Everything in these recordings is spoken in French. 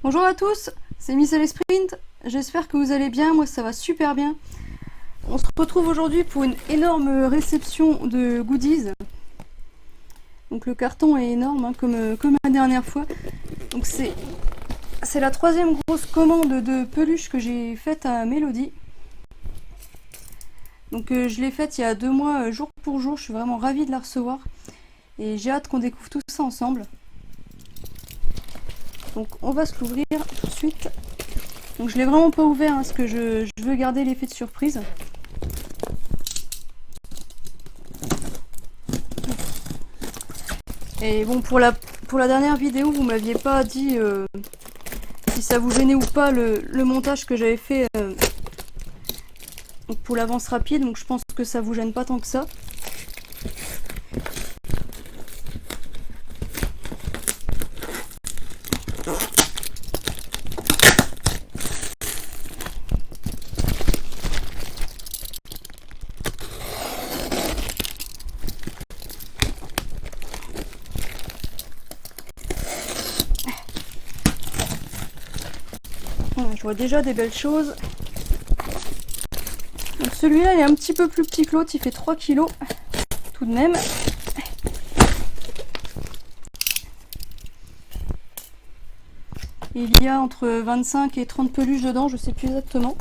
Bonjour à tous, c'est Miss Alley Sprint, j'espère que vous allez bien, moi ça va super bien. On se retrouve aujourd'hui pour une énorme réception de goodies. Donc le carton est énorme, hein, comme la dernière fois. Donc c'est la troisième grosse commande de peluche que j'ai faite à Mélodie. Donc je l'ai faite il y a 2 mois, jour pour jour, je suis vraiment ravie de la recevoir. Et j'ai hâte qu'on découvre tout ça ensemble. Donc on va se l'ouvrir tout de suite. Donc je l'ai vraiment pas ouvert hein, parce que je veux garder l'effet de surprise. Et bon, pour la dernière vidéo, vous m'aviez pas dit si ça vous gênait ou pas le montage que j'avais fait pour l'avance rapide, donc je pense que ça vous gêne pas tant que ça. Voilà, je vois déjà des belles choses. Donc celui-là, il est un petit peu plus petit que l'autre, il fait 3 kg tout de même. Il y a entre 25 et 30 peluches dedans, je sais plus exactement.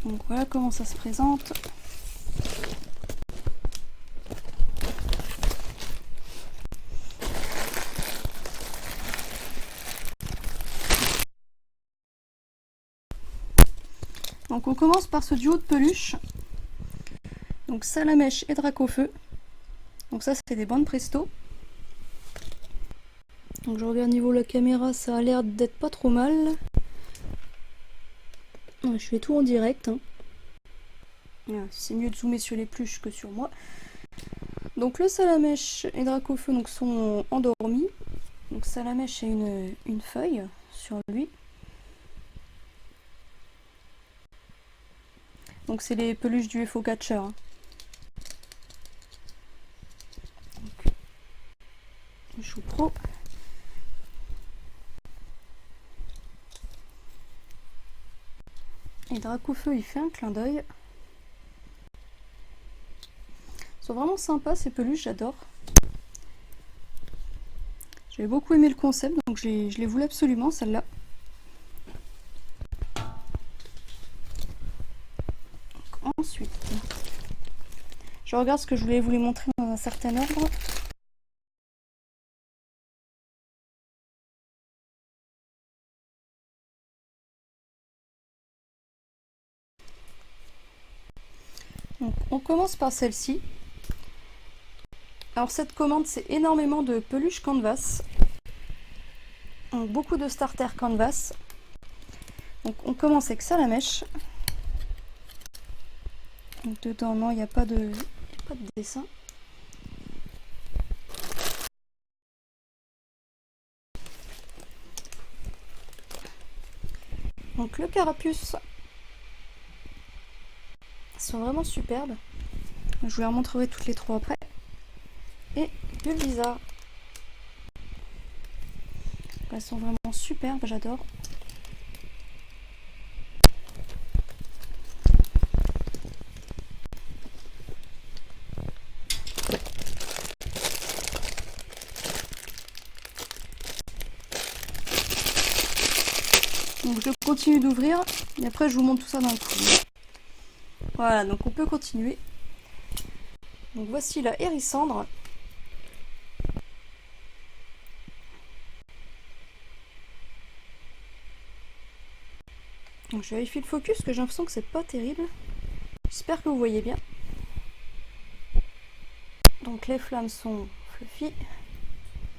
Donc voilà comment ça se présente. Donc on commence par ce duo de peluches. Donc Salamèche et Dracofeu. Donc ça c'est des bandes presto. Donc je regarde niveau de la caméra, ça a l'air d'être pas trop mal. Je fais tout en direct. Hein. C'est mieux de zoomer sur les peluches que sur moi. Donc le Salamèche et Dracofeu donc, sont endormis. Donc Salamèche a une feuille sur lui. Donc c'est les peluches du UFO Catcher. Hein. Donc, Chou Pro. Et Dracofeu il fait un clin d'œil. Ils sont vraiment sympas ces peluches, j'adore. J'avais beaucoup aimé le concept, donc je les voulais absolument, celle-là. Ensuite, je regarde ce que je voulais vous les montrer dans un certain ordre. Donc, on commence par celle-ci. Alors cette commande, c'est énormément de peluches canvas. Donc, beaucoup de starter canvas. Donc on commence avec Salamèche. Donc dedans, non, il n'y a pas de dessin. Donc le carapuce. Ils sont vraiment superbes. Je vous les remontrerai toutes les trois après. Et Bulbizarre. Elles sont vraiment superbes, j'adore. Donc je continue d'ouvrir et après je vous montre tout ça dans le coup. Voilà, donc on peut continuer. Donc voici la Hérissandre. Donc je vérifie le focus, que j'ai l'impression que c'est pas terrible. J'espère que vous voyez bien. Donc les flammes sont fluffy.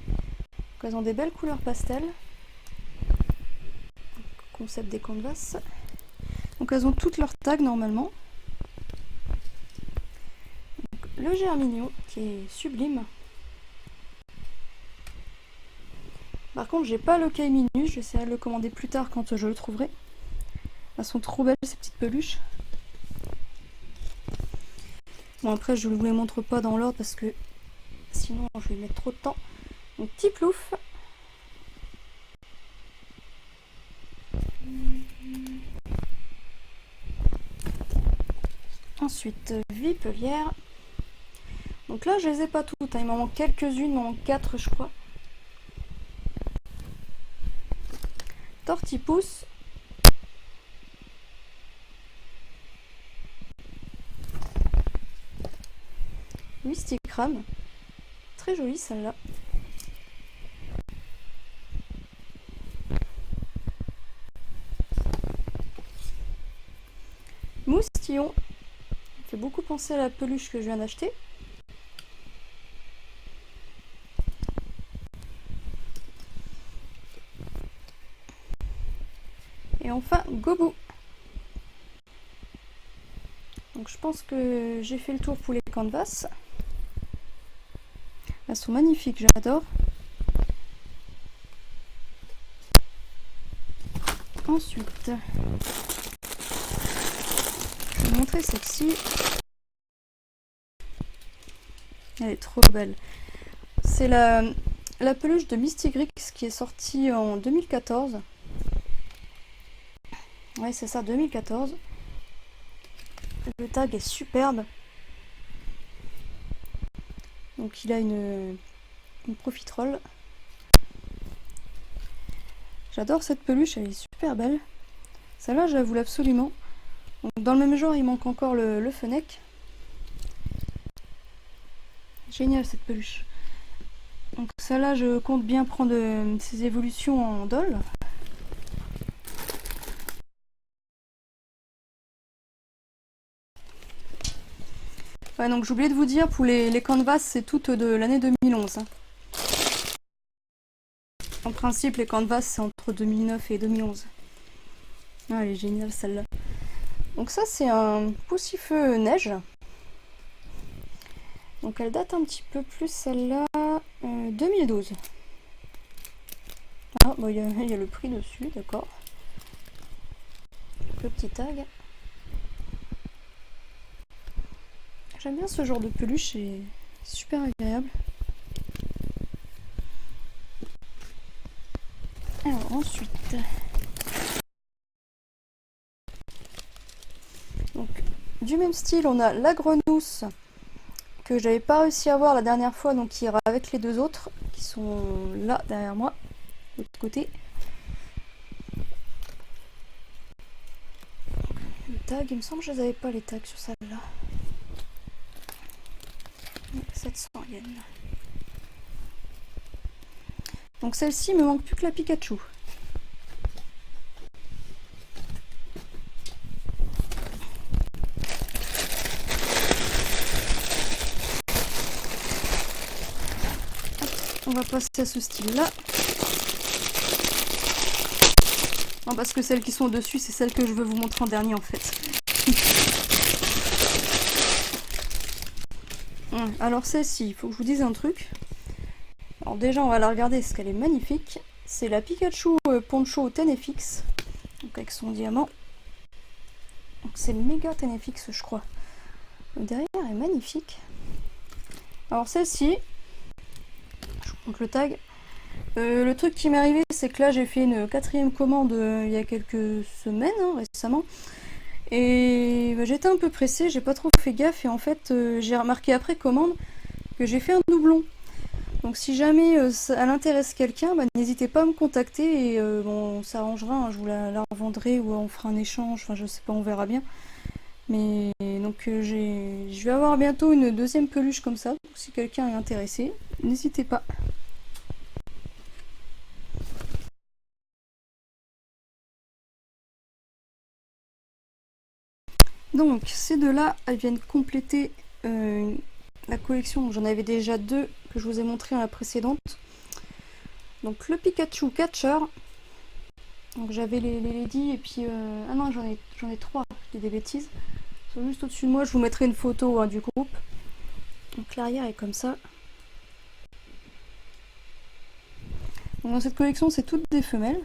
Donc elles ont des belles couleurs pastel. Concept des canvas. Donc elles ont toutes leurs tags normalement. Donc, le germignon qui est sublime. Par contre j'ai pas le Minus, j'essaierai de le commander plus tard quand je le trouverai. Elles sont trop belles ces petites peluches. Bon après je ne vous les montre pas dans l'ordre parce que sinon je vais mettre trop de temps. Donc petit plouf. Ensuite, vipelière. Donc là, je les ai pas toutes, hein. Il m'en manque quelques-unes, il m'en manque 4 je crois. Tortipousse. Wisticram. Très jolie celle-là. Moustillon. Ça fait beaucoup penser à la peluche que je viens d'acheter. Et enfin, Gobou. Donc je pense que j'ai fait le tour pour les canvas. Elles sont magnifiques, j'adore. Ensuite, je vais vous montrer celle-ci. Elle est trop belle. C'est la peluche de Mystigrix qui est sortie en 2014. Ouais, c'est ça, 2014. Le tag est superbe. Donc il a une profiterole. J'adore cette peluche, elle est super belle. Celle-là, je la voulais absolument. Donc, dans le même genre, il manque encore le Fennec. Génial cette peluche. Donc celle-là, je compte bien prendre ses évolutions en doll. Ouais, donc j'ai oublié de vous dire, pour les canvas, c'est toutes de l'année 2011. Hein. En principe, les canvas, c'est entre 2009 et 2011. Ah, elle est géniale celle-là. Donc ça, c'est un poussifeu neige. Donc elle date un petit peu plus, celle-là, 2012. Ah, bon, il y a le prix dessus, d'accord. Le petit tag. J'aime bien ce genre de peluche, c'est super agréable. Alors ensuite, donc du même style, on a la grenousse que j'avais pas réussi à voir la dernière fois, donc qui ira avec les deux autres qui sont là derrière moi, de l'autre côté. Le tag, il me semble que je les avais pas les tags sur celle-là. 700 yens. Donc celle-ci, il me manque plus que la Pikachu. On va passer à ce style-là. Non, parce que celles qui sont au-dessus, c'est celles que je veux vous montrer en dernier en fait. Alors celle-ci, il faut que je vous dise un truc. Alors déjà, on va la regarder parce qu'elle est magnifique. C'est la Pikachu Poncho Tenefix. Donc avec son diamant. Donc c'est le méga Tenefix, je crois. Le derrière est magnifique. Alors celle-ci, je vous montre le tag. Le truc qui m'est arrivé, c'est que là j'ai fait une 4e commande il y a quelques semaines, hein, récemment. Et bah, j'étais un peu pressée, j'ai pas trop fait gaffe et en fait j'ai remarqué après commande que j'ai fait un doublon. Donc si jamais elle intéresse quelqu'un, bah, n'hésitez pas à me contacter et bon, on s'arrangera, hein, je vous la revendrai ou on fera un échange, enfin je sais pas, on verra bien. Mais donc je vais avoir bientôt une 2e peluche comme ça, donc si quelqu'un est intéressé, n'hésitez pas. Donc ces deux-là, elles viennent compléter la collection. J'en avais déjà 2 que je vous ai montré dans la précédente. Donc le Pikachu Catcher. Donc j'avais les Lady et puis... ah non, j'en ai 3, je dis des bêtises. Ils sont juste au-dessus de moi, je vous mettrai une photo hein, du groupe. Donc l'arrière est comme ça. Donc, dans cette collection, c'est toutes des femelles.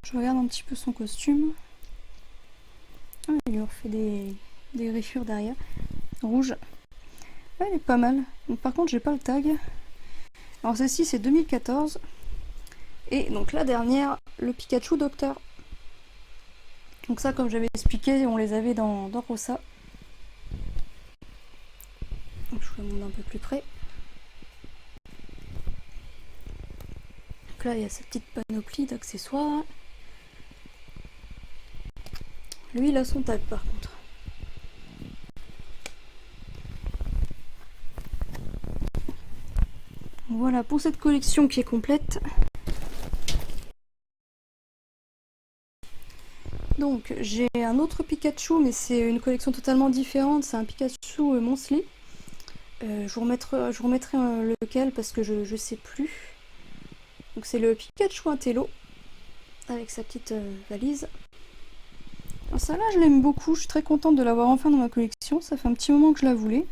Je regarde un petit peu son costume. Ah, il lui refait des rayures derrière. Rouge. Elle est pas mal. Donc, par contre, j'ai pas le tag. Alors celle-ci c'est 2014. Et donc la dernière, le Pikachu Docteur. Donc ça, comme j'avais expliqué, on les avait dans Rossa. Donc, je vous le montre un peu plus près. Donc là, il y a sa petite panoplie d'accessoires. Lui, il a son tag par contre. Voilà pour cette collection qui est complète. Donc j'ai un autre Pikachu, mais c'est une collection totalement différente. C'est un Pikachu Monthly. Je vous remettrai lequel parce que je sais plus. Donc c'est le Pikachu Intello avec sa petite valise. Alors ça là je l'aime beaucoup, je suis très contente de l'avoir enfin dans ma collection. Ça fait un petit moment que je la voulais.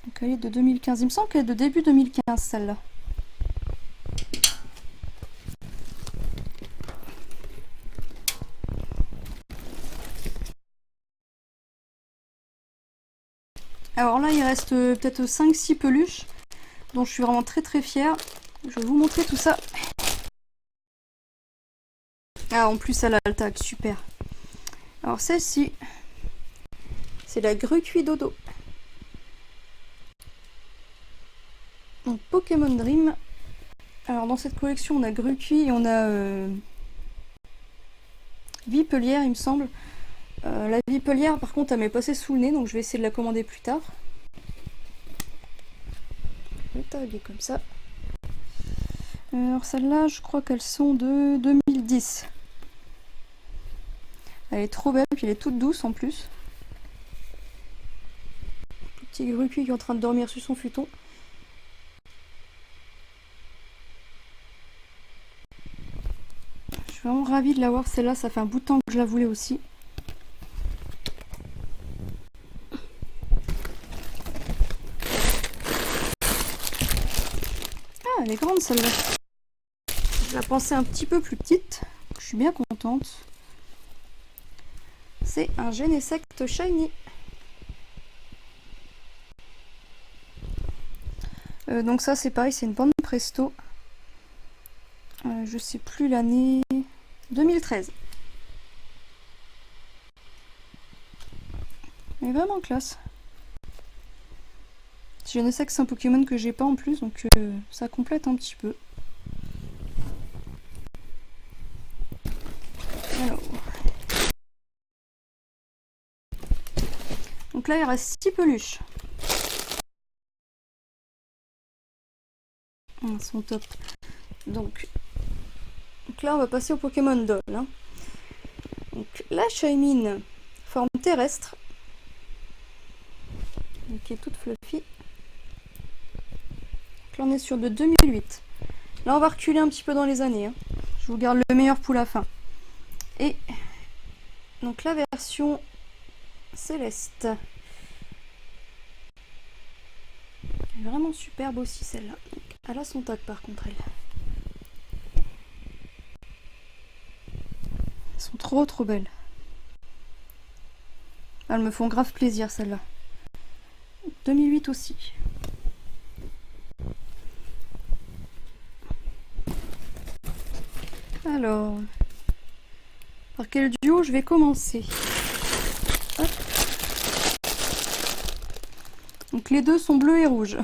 Donc elle est de 2015, il me semble qu'elle est de début 2015 celle-là. Alors là il reste peut-être 5-6 peluches dont je suis vraiment très fière. Je vais vous montrer tout ça. Ah en plus elle a le tag, super. Alors celle-ci, c'est la Grucuit Dodo. Donc Pokémon Dream. Alors dans cette collection on a Grucuit et on a Vipelière il me semble. La Vipelière par contre elle m'est passée sous le nez donc je vais essayer de la commander plus tard. Le tag est comme ça. Alors celles-là je crois qu'elles sont de 2010. Elle est trop belle puis elle est toute douce en plus. Le petit Grucuit qui est en train de dormir sur son futon. Je suis vraiment ravie de l'avoir celle-là, ça fait un bout de temps que je la voulais aussi. Ah, elle est grande celle-là. Je la pensais un petit peu plus petite. Je suis bien contente. C'est un Genesect Shiny. Donc ça c'est pareil, c'est une bande presto. Je sais plus l'année. 2013. Mais vraiment classe. Genesect c'est un Pokémon que j'ai pas en plus, donc ça complète un petit peu. Alors. Donc là il reste 6 peluches. Elles sont top. Donc là on va passer au Pokémon Doll. Hein. Donc la Shaymin, forme terrestre, qui est toute fluffy. Donc là on est sur de 2008. Là on va reculer un petit peu dans les années. Hein. Je vous garde le meilleur pour la fin. Et donc la version céleste. Elle est vraiment superbe aussi celle-là. Elle a son tag par contre elle. Elles sont trop belles. Elles me font grave plaisir celles-là. 2008 aussi. Alors, par quel duo je vais commencer? Hop. Donc les deux sont bleus et rouges.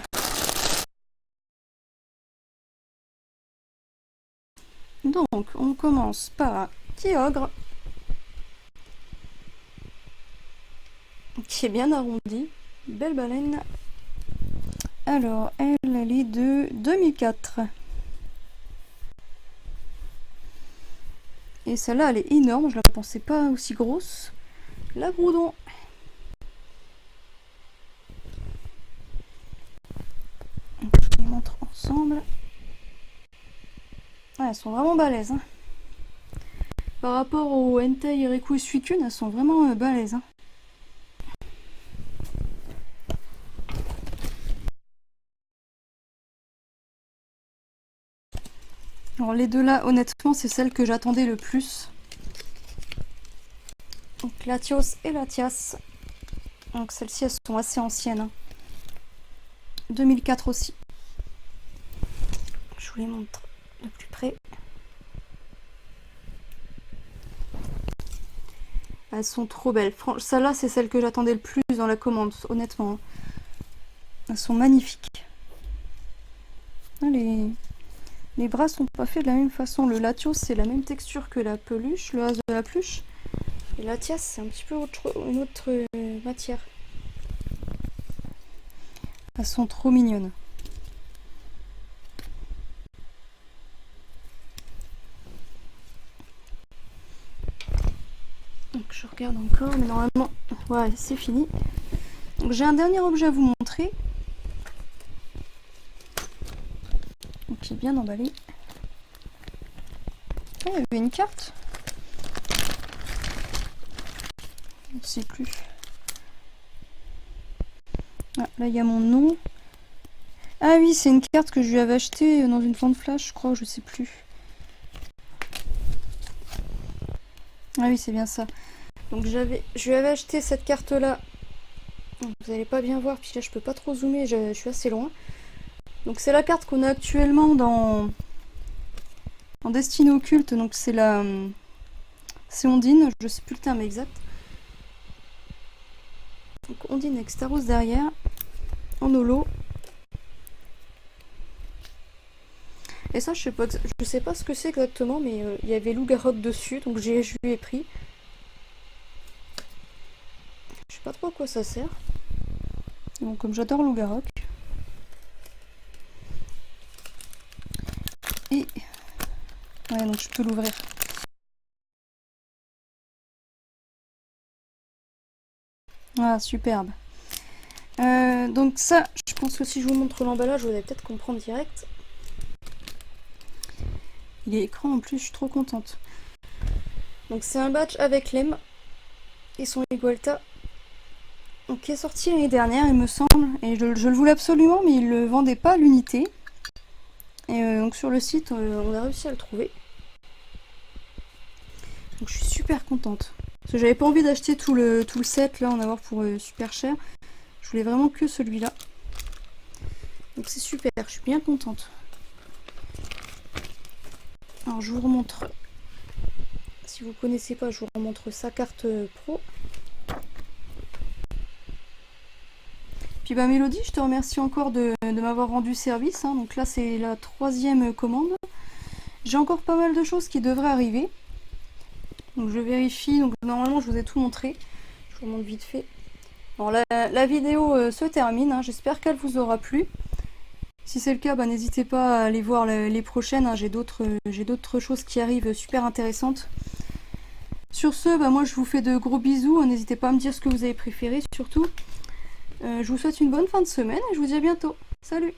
Donc on commence par Kyogre, qui est bien arrondi, belle baleine. Alors elle est de 2004. Et celle-là elle est énorme, je la pensais pas aussi grosse. La Groudon. Je les montre ensemble. Ah, elles sont vraiment balèzes. Hein. Par rapport au Entei, Riku et Suicune, elles sont vraiment balèzes. Hein. Alors les deux là, honnêtement, c'est celles que j'attendais le plus. Donc Latios et Latias. Donc celles-ci, elles sont assez anciennes. Hein. 2004 aussi. Je vous les montre de plus près. Elles sont trop belles. Celle-là, c'est celle que j'attendais le plus dans la commande, honnêtement. Elles sont magnifiques. Les bras sont pas faits de la même façon. Le latios, c'est la même texture que la peluche, le as de la peluche. Et la tiasse, c'est un petit peu une autre matière. Elles sont trop mignonnes. Donc je regarde encore, mais normalement, ouais, c'est fini. Donc j'ai un dernier objet à vous montrer. Donc il est bien emballé. Ah, il y avait une carte. Je ne sais plus. Ah, là il y a mon nom. Ah oui, c'est une carte que je lui avais achetée dans une vente flash, je crois, je sais plus. Ah oui, c'est bien ça. Donc je lui avais acheté cette carte là. Vous n'allez pas bien voir, puis là je peux pas trop zoomer, je suis assez loin. Donc c'est la carte qu'on a actuellement en Destinée Occulte, donc c'est c'est Ondine, je sais plus le terme exact. Donc Ondine avec Staros derrière, en holo. Et ça, je sais pas ce que c'est exactement, mais il y avait Loup-Garou dessus, donc je lui ai pris. Je sais pas trop à quoi ça sert. Bon, comme j'adore Loup-Garou. Et ouais, donc je peux l'ouvrir. Ah, superbe. Donc ça, je pense que si je vous montre l'emballage, vous allez peut-être comprendre direct. Il est écran en plus, je suis trop contente. Donc c'est un badge avec l'EM et son Igualta. Donc qui est sorti l'année dernière, il me semble. Et je le voulais absolument, mais il le vendait pas à l'unité. Et donc sur le site, on a réussi à le trouver. Donc je suis super contente. Parce que j'avais pas envie d'acheter tout le set là, en avoir pour super cher. Je voulais vraiment que celui-là. Donc c'est super, je suis bien contente. Alors je vous remontre. Si vous connaissez pas, je vous remontre sa carte pro. Puis bah Mélodie, je te remercie encore de m'avoir rendu service. Hein. Donc là c'est la 3e commande. J'ai encore pas mal de choses qui devraient arriver. Donc je vérifie. Donc normalement je vous ai tout montré. Je vous montre vite fait. Bon, la vidéo se termine. Hein. J'espère qu'elle vous aura plu. Si c'est le cas, bah, n'hésitez pas à aller voir les prochaines. Hein. J'ai d'autres choses qui arrivent super intéressantes. Sur ce, bah, moi je vous fais de gros bisous. N'hésitez pas à me dire ce que vous avez préféré surtout. Je vous souhaite une bonne fin de semaine et je vous dis à bientôt. Salut!